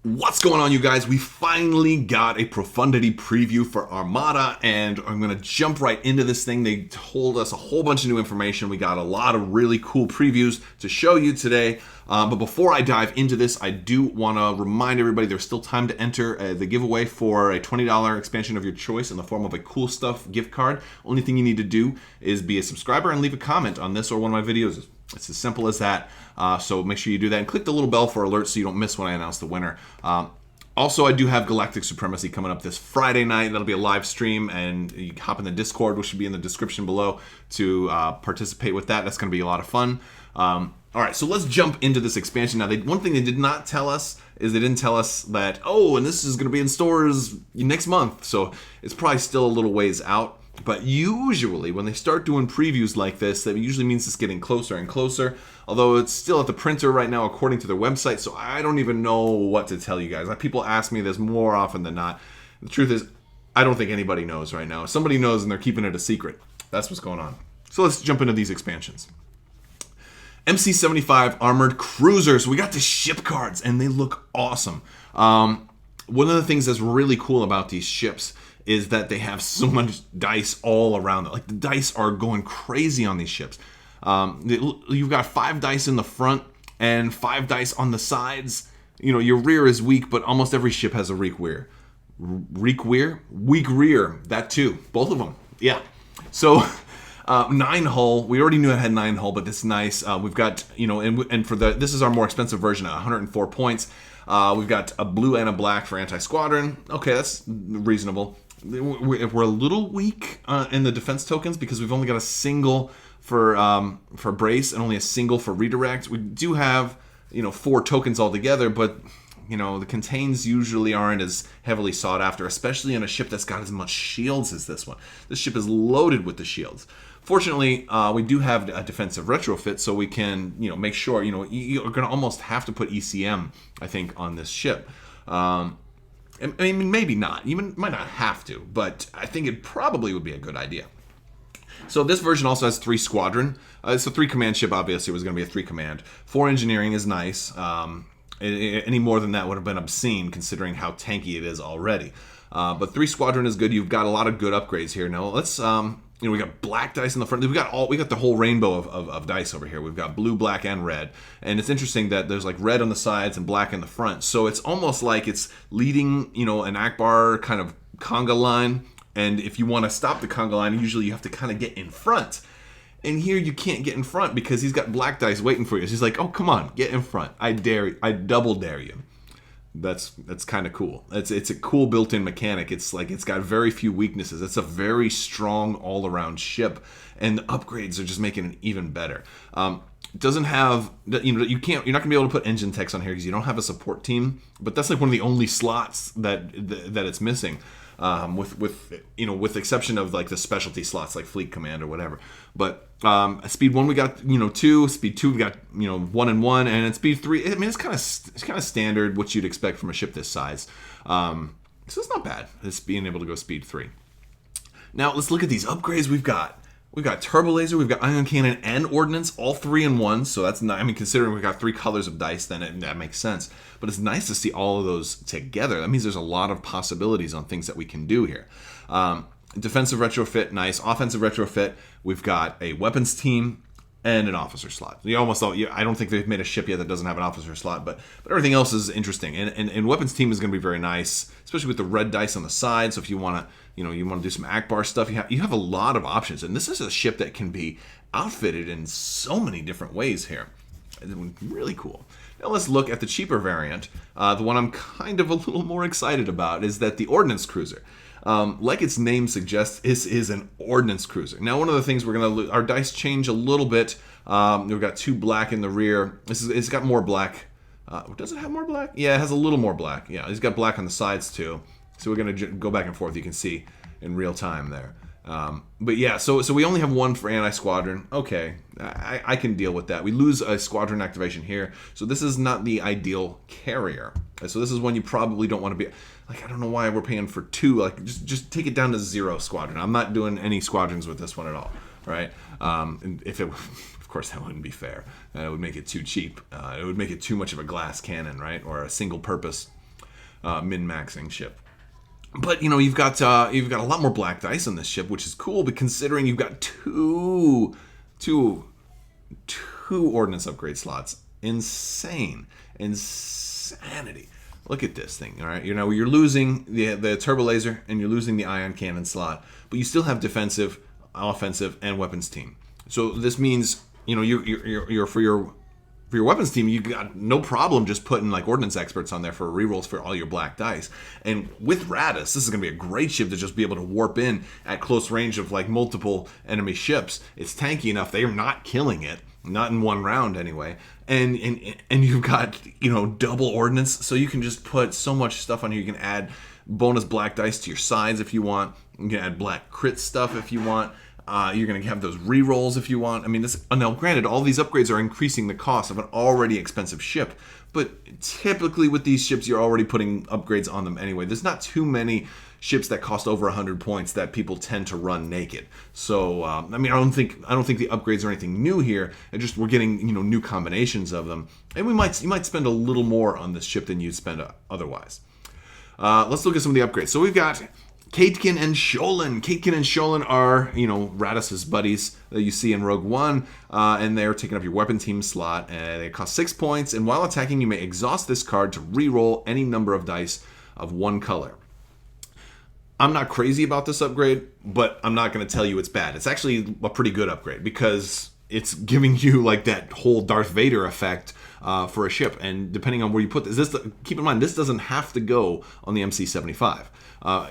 What's going on, you guys? We finally got a Profundity preview for Armada, and I'm going to jump right into this thing. They told us a whole bunch of new information. We got a lot of really cool previews to show you today. But before I dive into this, I do want to remind everybody there's still time to enter the giveaway for a $20 expansion of your choice in the form of a Cool Stuff gift card. Only thing you need to do is be a subscriber and leave a comment on this or one of my videos. It's as simple as that. So make sure you do that and click the little bell for alerts so you don't miss when I announce the winner. Also, I do have Galactic Supremacy coming up this Friday night. That'll be a live stream, and you can hop in the Discord, which should be in the description below, to participate with that. That's going to be a lot of fun. All right, so let's jump into this expansion. Now, one thing they did not tell us is they didn't tell us that, and this is going to be in stores next month. So it's probably still a little ways out. But usually, when they start doing previews like this, that usually means it's getting closer and closer. Although it's still at the printer right now, according to their website, so I don't even know what to tell you guys. People ask me this more often than not. The truth is, I don't think anybody knows right now. Somebody knows, and they're keeping it a secret. That's what's going on. So let's jump into these expansions. MC-75 Armored Cruiser. So we got the ship cards, and they look awesome. One of the things that's really cool about these ships is that they have so much dice all around it. Like, the dice are going crazy on these ships. You've got 5 dice in the front and 5 dice on the sides. You know, your rear is weak, but almost every ship has a weak rear. Weak rear, that too. Both of them. Yeah. So 9 hull. We already knew it had 9 hull, but it's nice. We've got, and for this is our more expensive version at 104 points. We've got a blue and a black for anti-squadron. Okay, that's reasonable. We're a little weak in the defense tokens because we've only got a single for brace and only a single for redirect. We do have 4 tokens altogether, but the contains usually aren't as heavily sought after, especially in a ship that's got as much shields as this one. This ship is loaded with the shields. Fortunately, we do have a defensive retrofit, so we can make sure you're going to almost have to put ECM, I think, on this ship. I mean, maybe not. You might not have to, but I think it probably would be a good idea. So this version also has 3 squadron. It's a 3 command ship, obviously. It was going to be a 3 command. 4 engineering is nice. Any more than that would have been obscene, considering how tanky it is already. But 3 squadron is good. You've got a lot of good upgrades here. Now let's we got black dice in the front. We got the whole rainbow of dice over here. We've got blue, black, and red. And it's interesting that there's like red on the sides and black in the front. So it's almost like it's leading, an Akbar kind of conga line. And if you want to stop the conga line, usually you have to kind of get in front. And here you can't get in front because he's got black dice waiting for you. So he's like, oh, come on, get in front. I dare you. I double dare you. That's kind of cool. It's a cool built-in mechanic. It's like it's got very few weaknesses. It's a very strong all-around ship, and the upgrades are just making it even better. It doesn't have you're not gonna be able to put engine techs on here because you don't have a support team. But that's like one of the only slots that it's missing. With exception of like the specialty slots like fleet command or whatever. But speed 1 we got 2, speed 2 we got 1 and 1, and at speed 3 I mean it's kind of standard what you'd expect from a ship this size. So it's not bad. It's being able to go speed 3. Now let's look at these upgrades we've got. We've got turbo laser, we've got ion cannon and ordnance, all 3 in 1. So that's not, considering we've got 3 colors of dice, then that makes sense. But it's nice to see all of those together. That means there's a lot of possibilities on things that we can do here. Defensive retrofit, nice. Offensive retrofit, we've got a weapons team and an officer slot. I don't think they've made a ship yet that doesn't have an officer slot, but everything else is interesting. And weapons team is going to be very nice, especially with the red dice on the side. So if you want to do some Akbar stuff, you have a lot of options. And this is a ship that can be outfitted in so many different ways here. It's really cool. Now let's look at the cheaper variant. The one I'm kind of a little more excited about is that the Ordnance Cruiser. Like its name suggests, this is an Ordnance Cruiser. Now, one of the things our dice change a little bit. We've got 2 black in the rear. It's got more black. Does it have more black? Yeah, it has a little more black. Yeah, it's got black on the sides too. So we're going to go back and forth. You can see in real time there. But yeah, so we only have 1 for anti-squadron. Okay, I can deal with that. We lose a squadron activation here. So this is not the ideal carrier. So this is one you probably don't want to be... Like, I don't know why we're paying for 2. Like, just take it down to 0 squadron. I'm not doing any squadrons with this one at all, right? And if it... Of course, that wouldn't be fair. It would make it too cheap. It would make it too much of a glass cannon, right? Or a single-purpose min-maxing ship. But you've got a lot more black dice on this ship, which is cool. But considering you've got two ordnance upgrade slots, insanity. Look at this thing. All right, you're losing the turbo laser and you're losing the ion cannon slot, but you still have defensive, offensive, and weapons team. So this means you're for your weapons team, you got no problem just putting like ordnance experts on there for rerolls for all your black dice. And with Radis, this is going to be a great ship to just be able to warp in at close range of like multiple enemy ships. It's tanky enough; they are not killing it, not in one round anyway. And you've got double ordnance, so you can just put so much stuff on here. You can add bonus black dice to your sides if you want. You can add black crit stuff if you want. You're going to have those rerolls if you want. I mean, now granted, all these upgrades are increasing the cost of an already expensive ship, but typically with these ships, you're already putting upgrades on them anyway. There's not too many ships that cost over 100 points that people tend to run naked. So, I don't think the upgrades are anything new here. It's just we're getting new combinations of them, and you might spend a little more on this ship than you'd spend otherwise. Let's look at some of the upgrades. So we've got Katekin and Sholin. Katekin and Sholin are, Radis's buddies that you see in Rogue One, and they're taking up your weapon team slot. They cost 6 points, and while attacking, you may exhaust this card to re-roll any number of dice of one color. I'm not crazy about this upgrade, but I'm not going to tell you it's bad. It's actually a pretty good upgrade because it's giving you like that whole Darth Vader effect for a ship. And depending on where you put this, keep in mind, this doesn't have to go on the MC-75.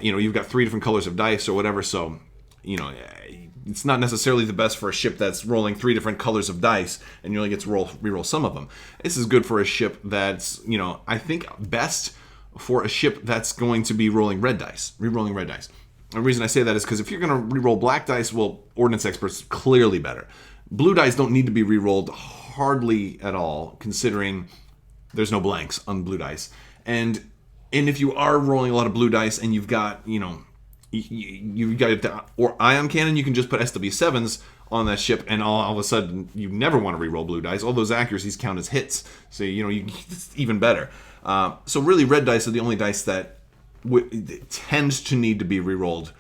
You've got 3 different colors of dice or whatever, so it's not necessarily the best for a ship that's rolling 3 different colors of dice and you only get to reroll some of them. This is good for a ship that's I think best for a ship that's going to be rolling red dice, re-rolling red dice. The reason I say that is because if you're going to re-roll black dice, well, Ordnance Expert's clearly better. Blue dice don't need to be re-rolled hardly at all, considering there's no blanks on blue dice. And if you are rolling a lot of blue dice and you've got, you've got or ion cannon, you can just put SW7s on that ship, and all of a sudden you never want to re-roll blue dice. All those accuracies count as hits, so it's even better. So really, red dice are the only dice that tends to need to be re-rolled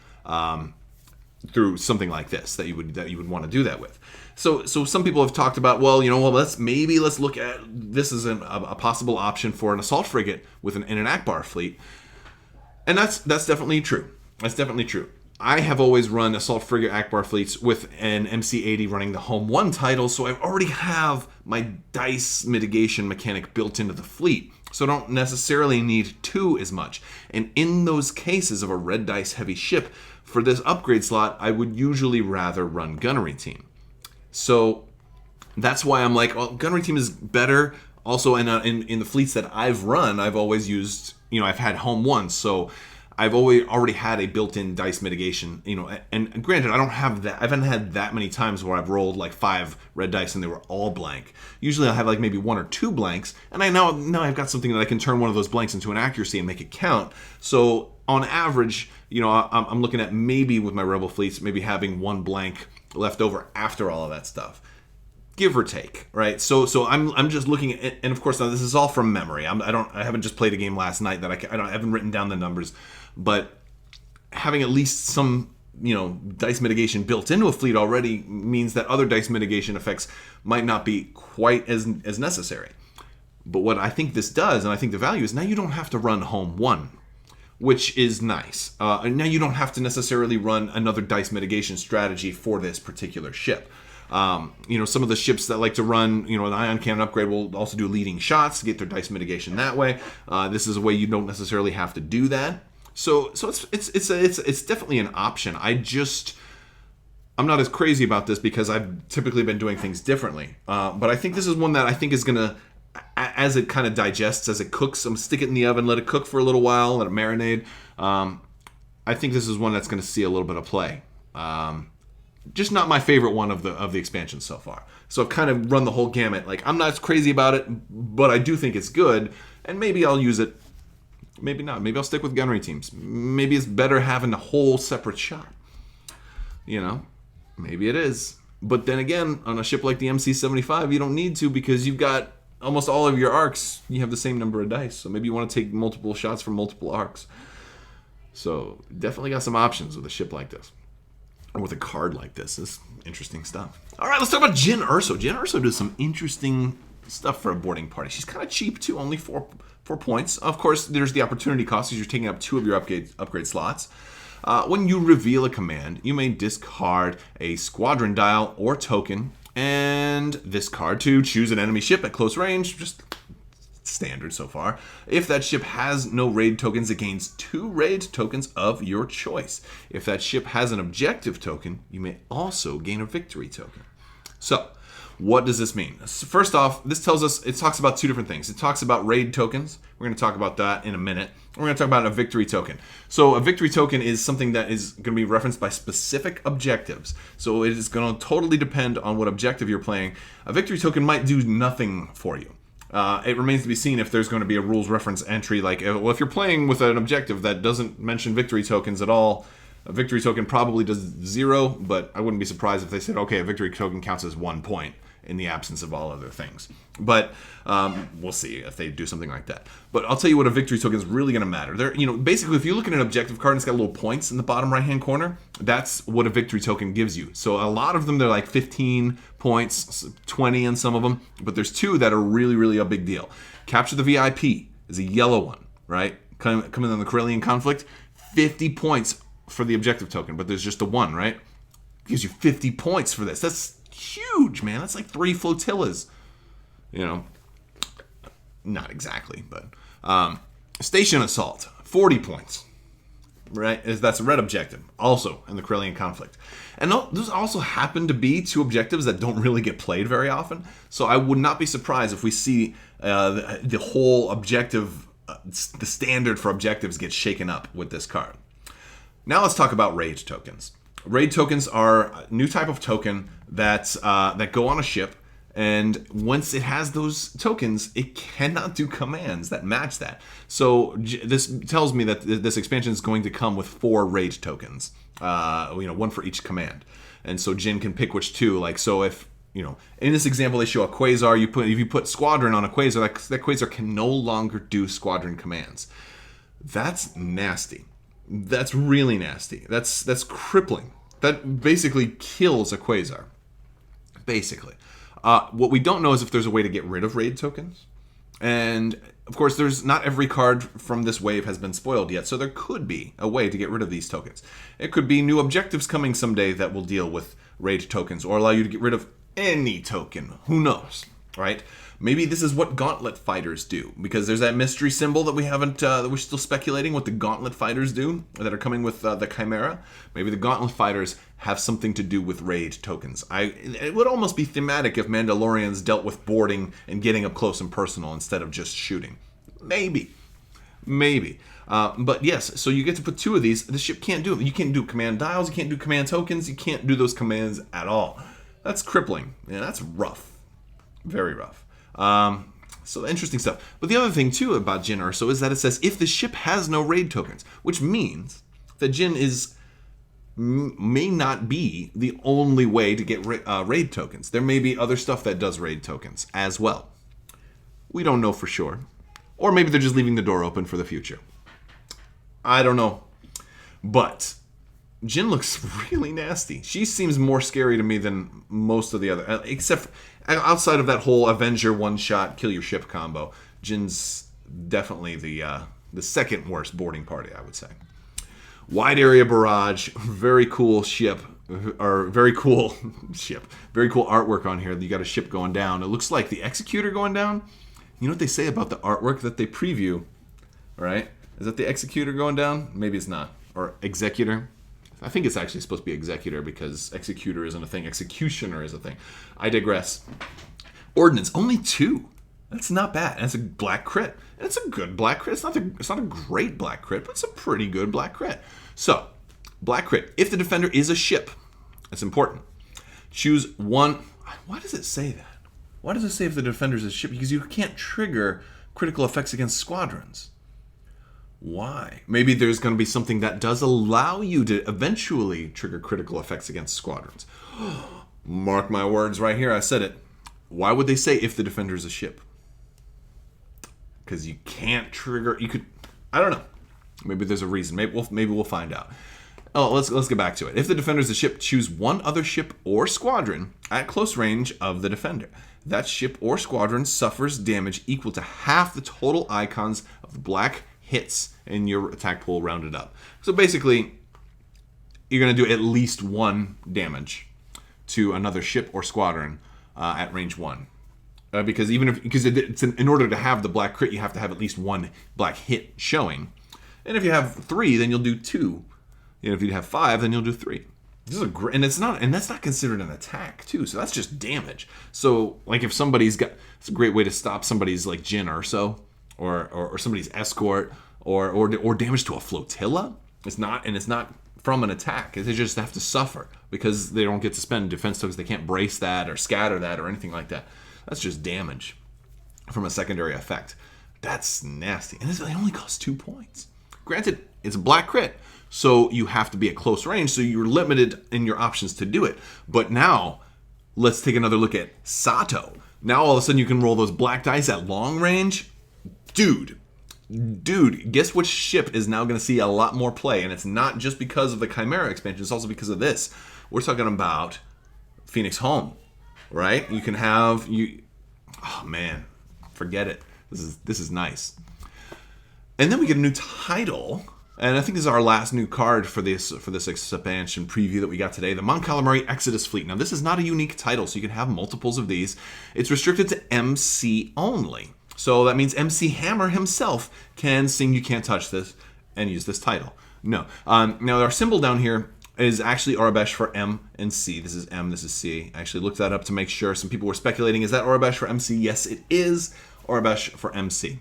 through something like this that you would want to do that with. So some people have talked about, let's look at this as a possible option for an assault frigate in an Akbar fleet, and that's definitely true. That's definitely true. I have always run assault frigate Akbar fleets with an MC-80 running the Home 1 title, so I already have my dice mitigation mechanic built into the fleet, so I don't necessarily need 2 as much. And in those cases of a red dice heavy ship, for this upgrade slot, I would usually rather run gunnery team. So that's why I'm like, well, gunnery team is better. Also, in the fleets that I've run, I've always used, I've had Home 1, so I've already had a built-in dice mitigation, and granted, I don't have that. I haven't had that many times where I've rolled like 5 red dice and they were all blank. Usually I have like maybe 1 or 2 blanks, and I now I've got something that I can turn one of those blanks into an accuracy and make it count. So on average, I'm looking at maybe with my Rebel fleets, maybe having 1 blank left over after all of that stuff. Give or take, right? So I'm just looking at, and of course now this is all from memory. I haven't just played a game last night that I haven't written down the numbers, but having at least some dice mitigation built into a fleet already means that other dice mitigation effects might not be quite as necessary. But what I think this does, and I think the value is, now you don't have to run Home 1, which is nice. And now you don't have to necessarily run another dice mitigation strategy for this particular ship. Some of the ships that like to run, an ion cannon upgrade will also do leading shots to get their dice mitigation that way. This is a way you don't necessarily have to do that. So it's definitely an option. I'm not as crazy about this because I've typically been doing things differently. But I think this is one that I think is gonna, as it kind of digests, as it cooks, stick it in the oven, let it cook for a little while, let it marinate. I think this is one that's going to see a little bit of play. Just not my favorite one of the expansions so far. So I've kind of run the whole gamut. Like, I'm not as crazy about it, but I do think it's good, and maybe I'll use it. Maybe not. Maybe I'll stick with gunnery teams. Maybe it's better having a whole separate shot. Maybe it is. But then again, on a ship like the MC-75, you don't need to, because you've got almost all of your arcs, you have the same number of dice. So maybe you want to take multiple shots from multiple arcs. So definitely got some options with a ship like this. Or with a card like this. This is interesting stuff. All right, let's talk about Jyn Erso. Jyn Erso does some interesting stuff for a boarding party. She's kind of cheap too, only 4 points. Of course, there's the opportunity cost because you're taking up 2 of your upgrade slots. When you reveal a command, you may discard a squadron dial or token and this card to choose an enemy ship at close range. Just standard so far. If that ship has no raid tokens, it gains 2 raid tokens of your choice. If that ship has an objective token, you may also gain a victory token. So, what does this mean? First off, this tells us, it talks about 2 different things. It talks about raid tokens. We're going to talk about that in a minute. We're going to talk about a victory token. So a victory token is something that is going to be referenced by specific objectives. So it is going to totally depend on what objective you're playing. A victory token might do nothing for you. It remains to be seen if there's going to be a rules reference entry like, well, if you're playing with an objective that doesn't mention victory tokens at all, a victory token probably does 0, but I wouldn't be surprised if they said, okay, a victory token counts as 1 point in the absence of all other things. But we'll see if they do something like that. But I'll tell you what a victory token is really going to matter. Basically, if you look at an objective card and it's got little points in the bottom right-hand corner, that's what a victory token gives you. So a lot of them, they're like 15 points, 20 in some of them, but there's 2 that are really, really a big deal. Capture the VIP is a yellow one, right? Coming on the Corellian conflict, 50 points for the objective token, but there's just a 1, right? Gives you 50 points for this. That's huge, man. That's like 3 flotillas. Not exactly, but Station Assault, 40 points, right? That's a red objective, also in the Corellian conflict. And those also happen to be 2 objectives that don't really get played very often. So I would not be surprised if we see the whole objective, the standard for objectives gets shaken up with this card. Now let's talk about raid tokens. Raid tokens are a new type of token that go on a ship, and once it has those tokens, it cannot do commands that match that. So this tells me that this expansion is going to come with 4 raid tokens, 1 for each command. And so Jyn can pick which 2. Like, so if in this example they show a quasar, if you put squadron on a quasar, that quasar can no longer do squadron commands. That's nasty. That's really nasty. That's crippling. That basically kills a quasar. Basically. What we don't know is if there's a way to get rid of raid tokens. And, of course, there's not every card from this wave has been spoiled yet, so there could be a way to get rid of these tokens. It could be new objectives coming someday that will deal with raid tokens or allow you to get rid of any token. Who knows, right? Maybe this is what Gauntlet Fighters do, because there's that mystery symbol that we haven't, that we're still speculating what the Gauntlet Fighters do, that are coming with the Chimera. Maybe the Gauntlet Fighters have something to do with raid tokens. It would almost be thematic if Mandalorians dealt with boarding and getting up close and personal instead of just shooting. Maybe. But yes, so you get to put 2 of these. The ship can't do it. You can't do command dials, you can't do command tokens, you can't do those commands at all. That's crippling. Yeah, that's rough. Very rough. So interesting stuff. But the other thing too about Jyn Erso is that it says if the ship has no raid tokens, which means that Jyn may not be the only way to get raid tokens. There may be other stuff that does raid tokens as well. We don't know for sure. Or maybe they're just leaving the door open for the future. I don't know. But Jyn looks really nasty. She seems more scary to me than most of the other, except outside of that whole Avenger one-shot kill your ship combo. Jyn's definitely the second worst boarding party, I would say. Wide area barrage, very cool ship, or very cool ship, very cool artwork on here. You got a ship going down. It looks like the Executor going down. You know what they say about the artwork that they preview, right? Is that the Executor going down? Maybe it's not. Or Executor. I think it's actually supposed to be Executor because Executor isn't a thing. Executioner is a thing. I digress. Ordnance, only 2. That's not bad. That's a black crit. And it's a good black crit. It's not a great black crit, but it's a pretty good black crit. So, black crit. If the defender is a ship, that's important. Choose 1. Why does it say that? Why does it say if the defender is a ship? Because you can't trigger critical effects against squadrons. Why? Maybe there's going to be something that does allow you to eventually trigger critical effects against squadrons. Mark my words right here. I said it. Why would they say if the defender is a ship? because you can't trigger. You could, I don't know. Maybe there's a reason. Maybe we'll find out. Oh, let's get back to it. If the defender is the ship, choose one other ship or squadron at close range of the defender. That ship or squadron suffers damage equal to half the total icons of the black hits in your attack pool rounded up. So basically, you're going to do at least 1 damage to another ship or squadron at range 1. Because in order to have the black crit, you have to have at least 1 black hit showing. And if you have 3, then you'll do 2. And if you have 5, then you'll do 3. This is a great, and that's not considered an attack too. So that's just damage. So like if somebody's got, it's a great way to stop somebody's like Jin Urso or somebody's escort or damage to a flotilla. It's not from an attack. They just have to suffer because they don't get to spend defense tokens. They can't brace that or scatter that or anything like that. That's just damage from a secondary effect. That's nasty. And it only costs 2 points. Granted, it's a black crit, so you have to be at close range, so you're limited in your options to do it. But now, let's take another look at Sato. Now all of a sudden you can roll those black dice at long range. Dude, guess which ship is now going to see a lot more play? And it's not just because of the Chimera expansion, it's also because of this. We're talking about Phoenix Home, right? You can have, oh man, forget it. This is nice. And then we get a new title, and I think this is our last new card for this expansion preview that we got today, the Mount Calamari Exodus Fleet. Now, this is not a unique title, so you can have multiples of these. It's restricted to MC only. So that means MC Hammer himself can sing You Can't Touch This and use this title. No. Now, our symbol down here is actually Aurebesh for M and C. This is M, this is C. I actually looked that up to make sure. Some people were speculating, is that Aurebesh for MC? Yes, it is Aurebesh for MC.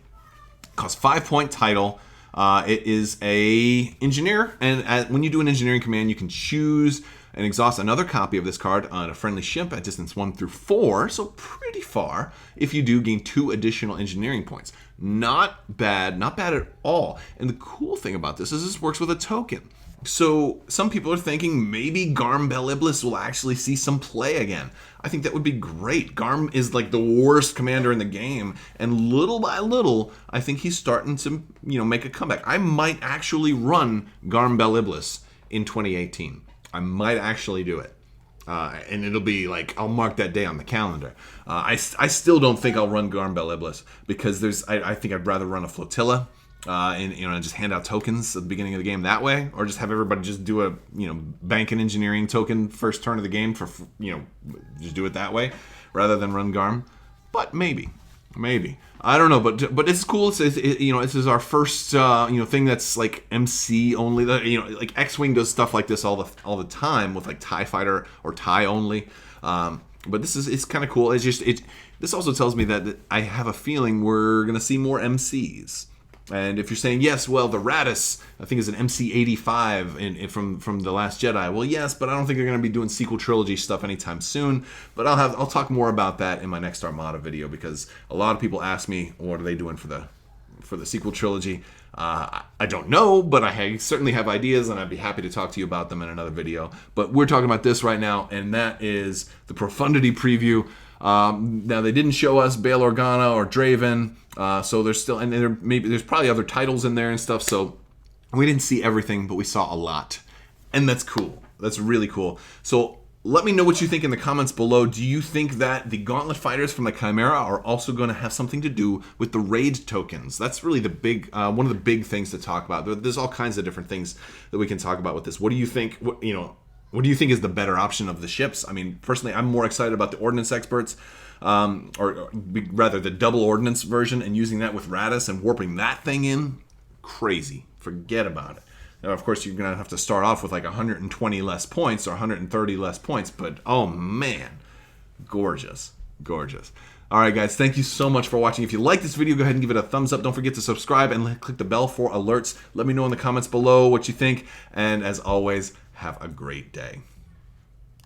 Costs 5-point title. It is a engineer, and when you do an engineering command, you can choose and exhaust another copy of this card on a friendly ship at distance 1 through 4, so pretty far. If you do, gain 2 additional engineering points. Not bad at all. And the cool thing about this is this works with a token. So some people are thinking maybe Garm Beliblis will actually see some play again. I think that would be great. Garm is like the worst commander in the game, and little by little, I think he's starting to, make a comeback. I might actually run Garm Beliblis in 2018. I might actually do it. And it'll be like, I'll mark that day on the calendar. I still don't think I'll run Garm Beliblis because I think I'd rather run a flotilla. And just hand out tokens at the beginning of the game that way, or just have everybody just do a bank and engineering token first turn of the game for just do it that way rather than run Garm. But maybe I don't know, but it's cool. This is our first thing that's like MC only. Like X-Wing does stuff like this all the time with like TIE Fighter or TIE only. But it's kind of cool. This also tells me that I have a feeling we're gonna see more MCs. And if you're saying, yes, well, the Radis, I think, is an MC85 from The Last Jedi. Well, yes, but I don't think they're going to be doing sequel trilogy stuff anytime soon. But I'll talk more about that in my next Armada video, because a lot of people ask me, what are they doing for the sequel trilogy? I don't know, but I certainly have ideas, and I'd be happy to talk to you about them in another video. But we're talking about this right now, and that is the Profundity preview. Now, they didn't show us Bail Organa or Draven, so there's still, and there's probably other titles in there and stuff, so we didn't see everything, but we saw a lot, and that's cool. That's really cool. So let me know what you think in the comments below. Do you think that the Gauntlet Fighters from the Chimera are also going to have something to do with the raid tokens? That's really the big, one of the big things to talk about. There's all kinds of different things that we can talk about with this. What do you think? What do you think is the better option of the ships? I mean, personally, I'm more excited about the Ordnance Experts, or rather the double Ordnance version, and using that with Radis and warping that thing in. Crazy. Forget about it. Now, of course, you're going to have to start off with like 120 less points or 130 less points, but oh man, gorgeous. All right, guys, thank you so much for watching. If you like this video, go ahead and give it a thumbs up. Don't forget to subscribe and click the bell for alerts. Let me know in the comments below what you think, and as always, have a great day.